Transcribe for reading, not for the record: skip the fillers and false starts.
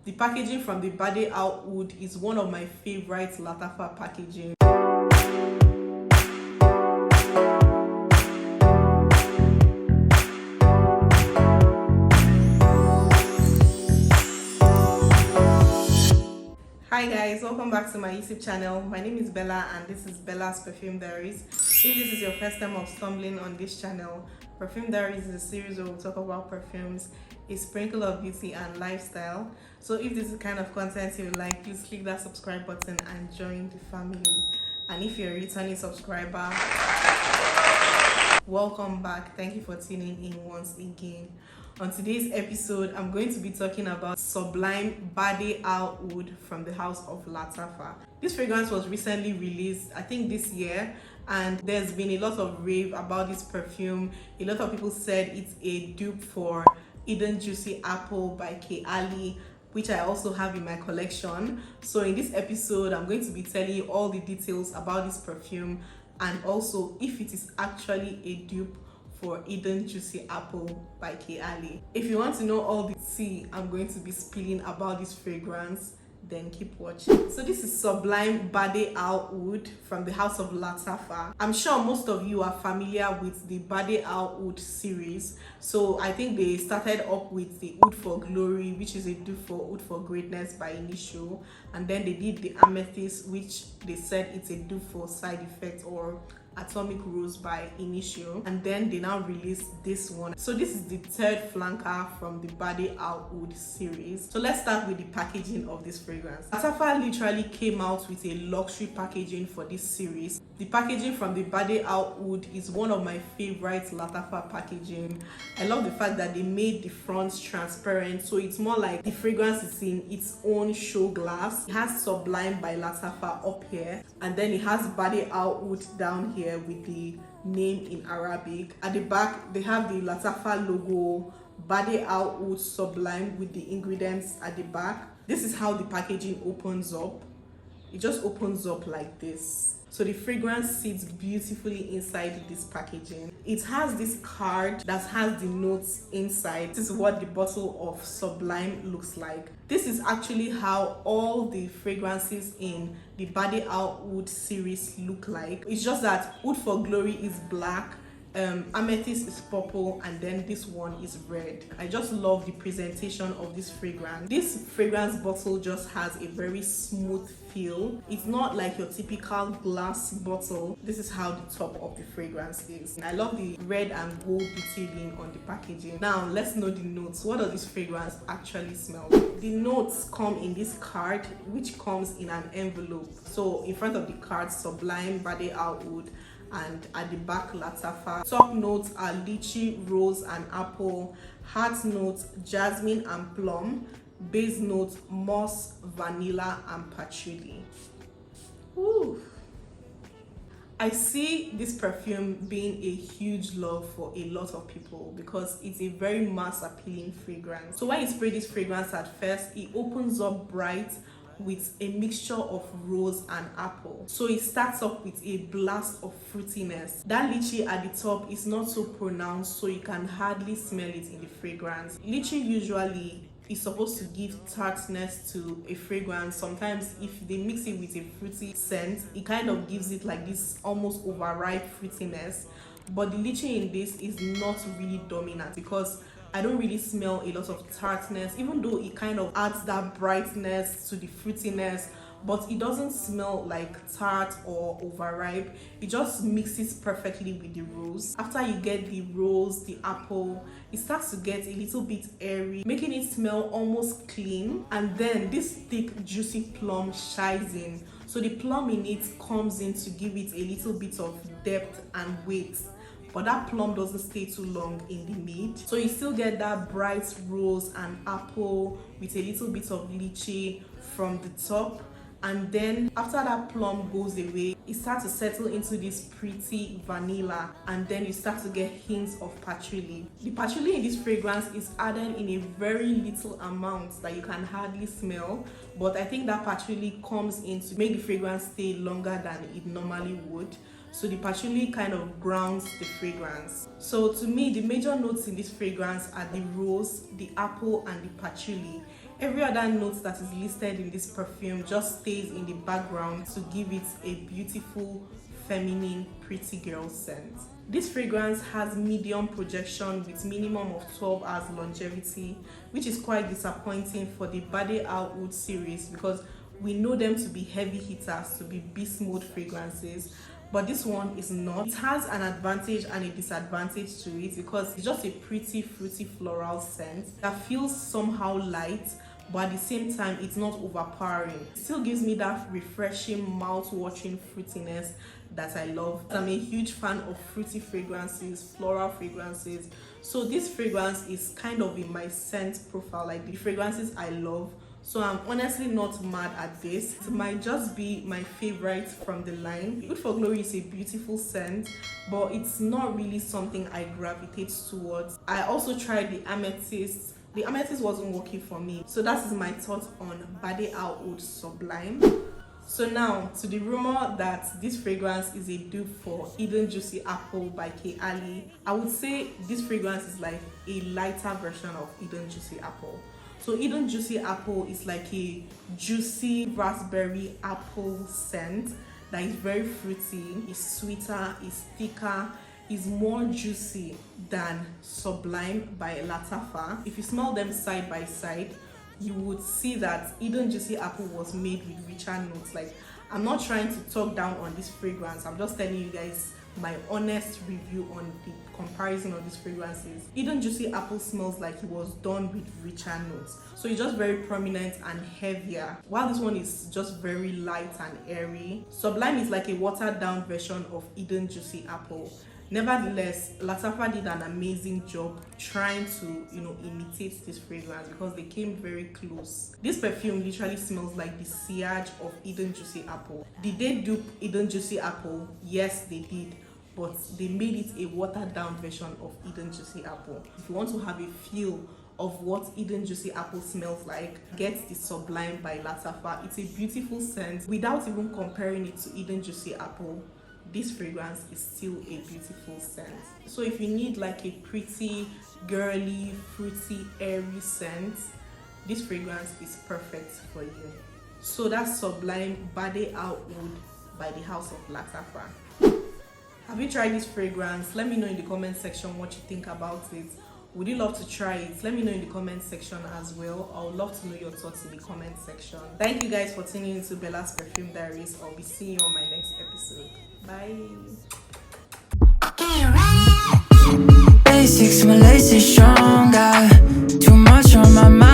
The packaging from the Bade'E Al Oud is one of my favorite Lattafa packaging. Hi guys, welcome back to my YouTube channel. My name is Bella and this is Bella's Perfume Diaries. If this is your first time of stumbling on this channel, Perfume Diaries is a series where we'll talk about perfumes, a sprinkle of beauty and lifestyle. So if this is the kind of content you like, please click that subscribe button and join the family. And if you're a returning subscriber, welcome back. Thank you for tuning in once again. On today's episode, I'm going to be talking about Sublime Bade'E Al Oud from the house of Lattafa. This fragrance was recently released, I think this year, and there's been a lot of rave about this perfume. A lot of people said it's a dupe for Hidden Juicy Apple by Kayali, which I also have in my collection. So in this episode, I'm going to be telling you all the details about this perfume and also if it is actually a dupe for Hidden Juicy Apple by Kayali. If you want to know all the tea I'm going to be spilling about this fragrance, then keep watching. So this is Sublime Bade'E Al Oud from the house of Lattafa. I'm sure most of you are familiar with the Bade'E Al Oud series. So I think they started up with the Oud for Glory, which is a dupe for Oud for Greatness by Initio, and then they did the Amethyst, which they said it's a dupe for Side Effect or Atomic Rose by Initio, and then they now released this one. So this is the third flanker from the Bade'E Al Oud series. So let's start with the packaging of this fragrance. Lattafa literally came out with a luxury packaging for this series. The packaging from the Bade'E Al Oud is one of my favorite Lattafa packaging. I love the fact that they made the front transparent, so it's more like the fragrance is in its own show glass. It has Sublime by Lattafa up here, and then it has Bade'E Al Oud down here with the name in Arabic. At the back, they have the Lattafa logo, Bade'E Al Oud Sublime with the ingredients at the back. This is how the packaging opens up. It just opens up like this. So the fragrance sits beautifully inside this packaging. It has this card that has the notes inside. This is what the bottle of Sublime looks like. This is actually how all the fragrances in the Bade'E Al Oud series look like. It's just that Oud for Glory is black, Amethyst is purple, and then this one is red. I just love the presentation of this fragrance. This fragrance bottle just has a very smooth feel. It's not like your typical glass bottle. This is how the top of the fragrance is. I love the red and gold detailing on the packaging. Now let's know the notes. What does this fragrance actually smell like? The notes come in this card, which comes in an envelope. So in front of the card, Sublime Bade'E Al Oud, and at the back, Lattafa. Top notes are lychee, rose and apple. Heart notes, jasmine and plum. Base notes, moss, vanilla and patchouli. Ooh. I see this perfume being a huge love for a lot of people because it's a very mass appealing fragrance. So when you spray this fragrance at first, it opens up bright with a mixture of rose and apple. So it starts up with a blast of fruitiness. That lychee at the top is not so pronounced, so you can hardly smell it in the fragrance. Lychee usually is supposed to give tartness to a fragrance. Sometimes if they mix it with a fruity scent, it kind of gives it like this almost overripe fruitiness. But the lychee in this is not really dominant because I don't really smell a lot of tartness, even though it kind of adds that brightness to the fruitiness, but it doesn't smell like tart or overripe. It just mixes perfectly with the rose. After you get the rose, the apple, it starts to get a little bit airy, making it smell almost clean. And then this thick, juicy plum shines in. So the plum in it comes in to give it a little bit of depth and weight. But that plum doesn't stay too long in the mid. So you still get that bright rose and apple with a little bit of lychee from the top. And then after that plum goes away, it starts to settle into this pretty vanilla, and then you start to get hints of patchouli. The patchouli in this fragrance is added in a very little amount that you can hardly smell, but I think that patchouli comes in to make the fragrance stay longer than it normally would. So the patchouli kind of grounds the fragrance. So to me, the major notes in this fragrance are the rose, the apple, and the patchouli. Every other note that is listed in this perfume just stays in the background to give it a beautiful, feminine, pretty girl scent. This fragrance has medium projection with minimum of 12 hours longevity, which is quite disappointing for the Bade'E Al Oud series because we know them to be heavy hitters, to be beast mode fragrances, but this one is not. It has an advantage and a disadvantage to it because it's just a pretty fruity floral scent that feels somehow light, but at the same time it's not overpowering. It still gives me that refreshing, mouth-watering fruitiness that I love. I'm a huge fan of fruity fragrances, floral fragrances, so this fragrance is kind of in my scent profile, like the fragrances I love. So I'm honestly not mad at this. It might just be my favorite from the line. Good for Glory is a beautiful scent, but it's not really something I gravitate towards. I also tried the Amethyst. The Amethyst wasn't working for me. So that is my thoughts on Bade'E Al Oud Sublime. So now to the rumor that this fragrance is a dupe for Eden Juicy Apple by Kayali. I would say this fragrance is like a lighter version of Eden Juicy Apple. So Eden Juicy Apple is like a juicy raspberry apple scent that is very fruity, is sweeter, is thicker, is more juicy than Sublime by Lattafa. If you smell them side by side, you would see that Eden Juicy Apple was made with richer notes. Like, I'm not trying to talk down on this fragrance, I'm just telling you guys my honest review on the comparison of these fragrances. Eden Juicy Apple smells like it was done with richer notes, so it's just very prominent and heavier, while this one is just very light and airy. Sublime is like a watered down version of Eden Juicy Apple. Nevertheless, Lattafa did an amazing job trying to, imitate this fragrance because they came very close. This perfume literally smells like the sillage of Eden Juicy Apple. Did they dupe Eden Juicy Apple? Yes, they did, but they made it a watered down version of Eden Juicy Apple. If you want to have a feel of what Eden Juicy Apple smells like, get the Sublime by Lattafa. It's a beautiful scent. Without even comparing it to Eden Juicy Apple, this fragrance is still a beautiful scent. So if you need like a pretty, girly, fruity, airy scent, this fragrance is perfect for you. So that's Sublime Bade'E Al Oud by the House of Lattafa. Have you tried this fragrance? Let me know in the comment section what you think about it. Would you love to try it? Let me know in the comment section as well. I would love to know your thoughts in the comment section. Thank you guys for tuning into Bella's Perfume Diaries. I'll be seeing you on my next episode. Bye. Basics, my lace is strong. Got too much on my mind.